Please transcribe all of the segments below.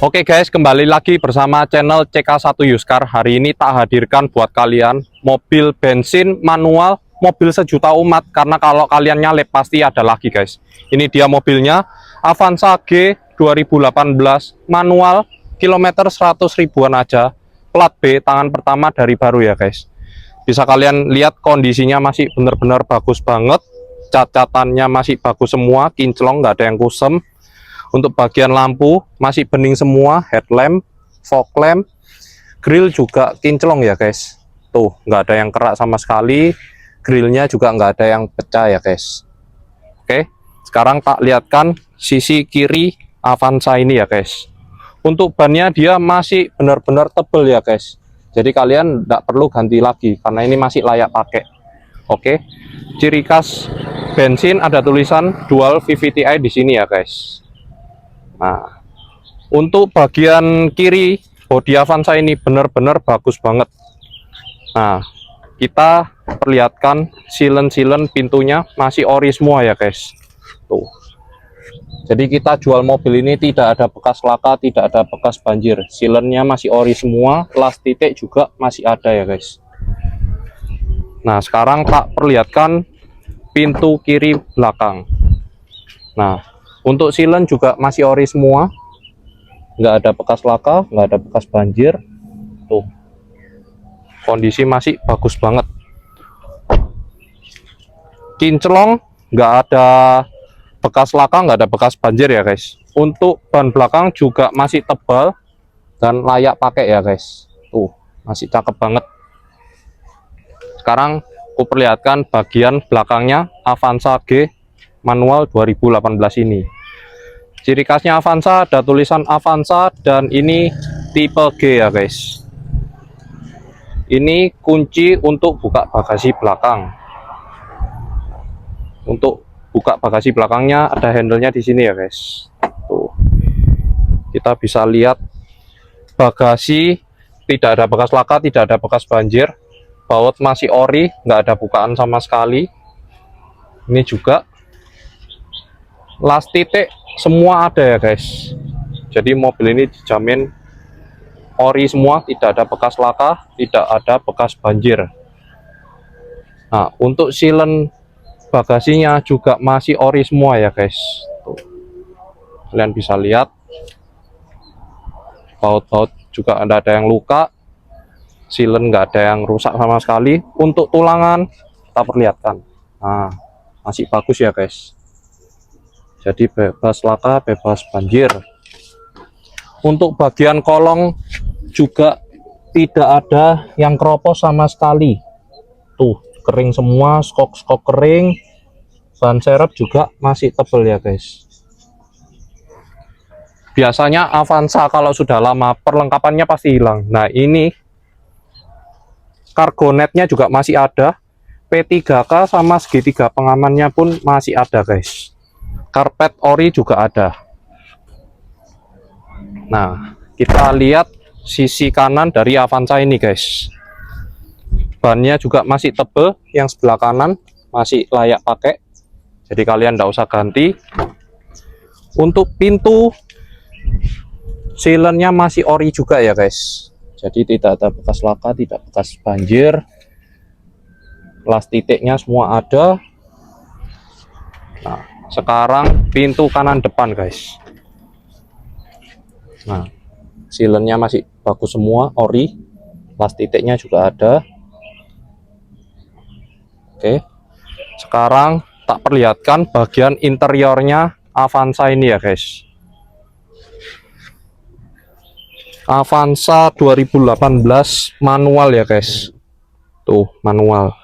Oke guys, kembali lagi bersama channel CK1 Yuskar. Hari ini tak hadirkan buat kalian mobil bensin manual, mobil sejuta umat. Karena kalau kalian nyalip pasti ada lagi guys. Ini dia mobilnya, Avanza G 2018 manual, kilometer 100 ribuan aja, plat B, tangan pertama dari baru ya guys. Bisa kalian lihat kondisinya masih benar-benar bagus banget, cat-catannya masih bagus semua, kinclong, nggak ada yang kusem. Untuk bagian lampu masih bening semua, headlamp, fog lamp, grill juga kinclong ya guys. Tuh, nggak ada yang kerak sama sekali, grillnya juga nggak ada yang pecah ya guys. Oke, sekarang tak lihatkan sisi kiri Avanza ini ya guys. Untuk bannya dia masih benar-benar tebel ya guys. Jadi kalian tidak perlu ganti lagi karena ini masih layak pakai. Oke, ciri khas bensin ada tulisan dual VVTi di sini ya guys. Nah, untuk bagian kiri bodi Avanza ini benar-benar bagus banget. Nah, kita perlihatkan silen-silen pintunya masih ori semua ya guys. Tuh. Jadi kita jual mobil ini tidak ada bekas laka, tidak ada bekas banjir. Silennya masih ori semua, las titik juga masih ada ya guys. Nah, sekarang tak perlihatkan pintu kiri belakang. Nah, untuk silen juga masih ori semua, nggak ada bekas laka, nggak ada bekas banjir. Tuh, kondisi masih bagus banget. Kinclong, nggak ada bekas laka, nggak ada bekas banjir ya guys. Untuk ban belakang juga masih tebal dan layak pakai ya guys. Tuh, masih cakep banget. Sekarang aku perlihatkan bagian belakangnya Avanza G manual 2018 ini. Ciri khasnya Avanza ada tulisan Avanza dan ini tipe G ya guys. Ini kunci untuk buka bagasi belakang. Untuk buka bagasi belakangnya ada handle-nya di sini ya guys. Tuh. Kita bisa lihat bagasi tidak ada bekas laka, tidak ada bekas banjir. Baut masih ori, nggak ada bukaan sama sekali. Ini juga las titik semua ada ya guys. Jadi mobil ini dijamin ori semua, tidak ada bekas laka, tidak ada bekas banjir. Nah, untuk silen bagasinya juga masih ori semua ya guys. Tuh. Kalian bisa lihat baut-baut juga ada yang luka, silen nggak ada yang rusak sama sekali. Untuk tulangan kita perlihatkan, nah masih bagus ya guys. Jadi bebas laka, bebas banjir. Untuk bagian kolong juga tidak ada yang keropos sama sekali. Tuh, kering semua, skok kering. Ban serep juga masih tebal ya guys. Biasanya Avanza kalau sudah lama perlengkapannya pasti hilang. Nah, ini cargo netnya juga masih ada. P3K sama segitiga pengamannya pun masih ada guys. Karpet ori juga ada. Nah, kita lihat sisi kanan dari Avanza ini guys. Bannya juga masih tebel, yang sebelah kanan masih layak pakai. Jadi kalian tidak usah ganti. Untuk pintu silennya masih ori juga ya guys. Jadi tidak ada bekas laka, tidak bekas banjir. Las titiknya semua ada. Nah, sekarang pintu kanan depan guys. Nah, silennya masih bagus semua, ori. Las titiknya juga ada. Oke. Sekarang tak perlihatkan bagian interiornya Avanza ini ya guys. Avanza 2018 manual ya guys. Tuh, manual.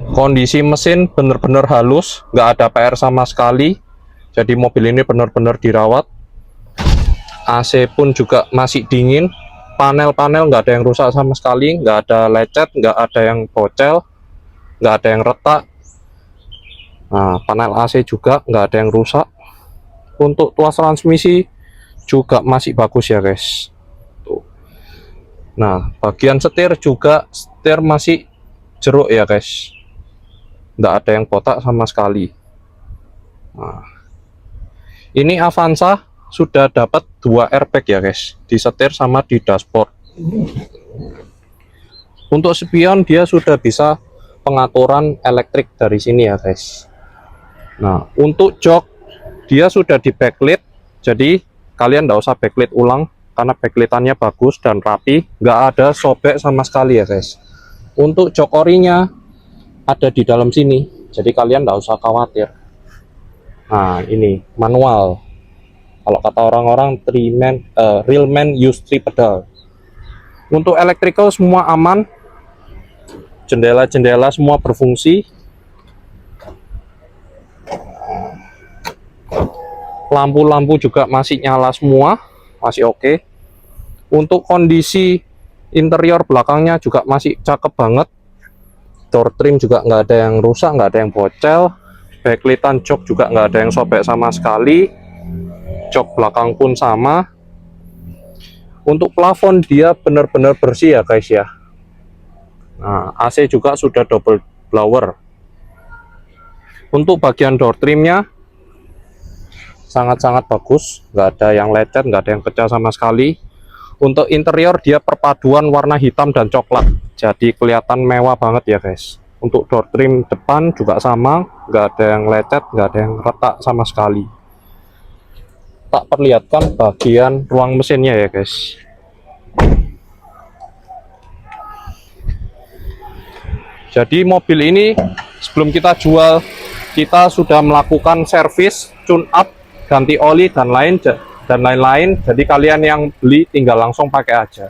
Kondisi mesin benar-benar halus, nggak ada PR sama sekali. Jadi mobil ini benar-benar dirawat. AC pun juga masih dingin. Panel-panel nggak ada yang rusak sama sekali, nggak ada lecet, nggak ada yang bocel, nggak ada yang retak. Nah, panel AC juga nggak ada yang rusak. Untuk tuas transmisi juga masih bagus ya guys. Tuh. Nah, bagian setir juga setir masih jeruk ya guys. Nggak ada yang botak sama sekali. Nah, Ini Avanza sudah dapat 2 airbag ya guys, di setir sama di dashboard. Untuk spion dia sudah bisa pengaturan elektrik dari sini ya guys. Nah, untuk jok dia sudah di backlit, jadi kalian nggak usah backlit ulang karena backlitannya bagus dan rapi, nggak ada sobek sama sekali ya guys. Untuk jok orinya ada di dalam sini, jadi kalian nggak usah khawatir. Nah, ini manual. Kalau kata orang-orang real man use 3 pedal. Untuk electrical semua aman, jendela-jendela semua berfungsi, lampu-lampu juga masih nyala semua, masih oke. Untuk kondisi interior belakangnya juga masih cakep banget. Door trim juga nggak ada yang rusak, nggak ada yang bocel. Backlightan jok juga nggak ada yang sobek sama sekali. Jok belakang pun sama. Untuk plafon dia benar-benar bersih ya guys ya. Nah, AC juga sudah double blower. Untuk bagian door trimnya sangat-sangat bagus, nggak ada yang lecet, nggak ada yang pecah sama sekali. Untuk interior dia perpaduan warna hitam dan coklat, jadi kelihatan mewah banget ya guys. Untuk door trim depan juga sama, nggak ada yang lecet, nggak ada yang retak sama sekali. Tak perlihatkan bagian ruang mesinnya ya guys. Jadi mobil ini sebelum kita jual, kita sudah melakukan servis, tune up, ganti oli dan lain-lain. Jadi kalian yang beli tinggal langsung pakai aja.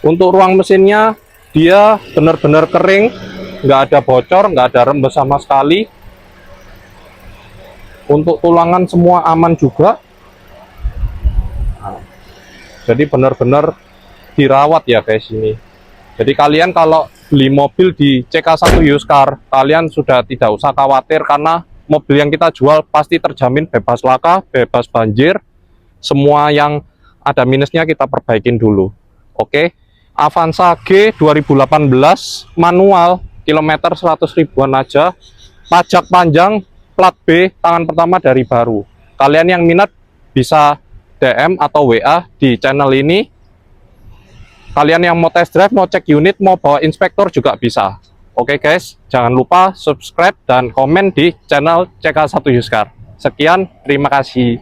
Untuk ruang mesinnya dia benar-benar kering, nggak ada bocor, nggak ada rembes sama sekali. Untuk tulangan semua aman juga. Nah, jadi benar-benar dirawat ya guys ini. Jadi kalian kalau beli mobil di CK1 Used Car, kalian sudah tidak usah khawatir karena mobil yang kita jual pasti terjamin bebas laka, bebas banjir. Semua yang ada minusnya kita perbaikin dulu. Oke. Avanza G 2018 manual, kilometer 100 ribuan aja, pajak panjang, plat B, tangan pertama dari baru. Kalian yang minat bisa DM atau WA di channel ini. Kalian yang mau test drive, mau cek unit, mau bawa inspektor juga bisa. Oke guys, jangan lupa subscribe dan komen di channel CK1 Used Car. Sekian, terima kasih.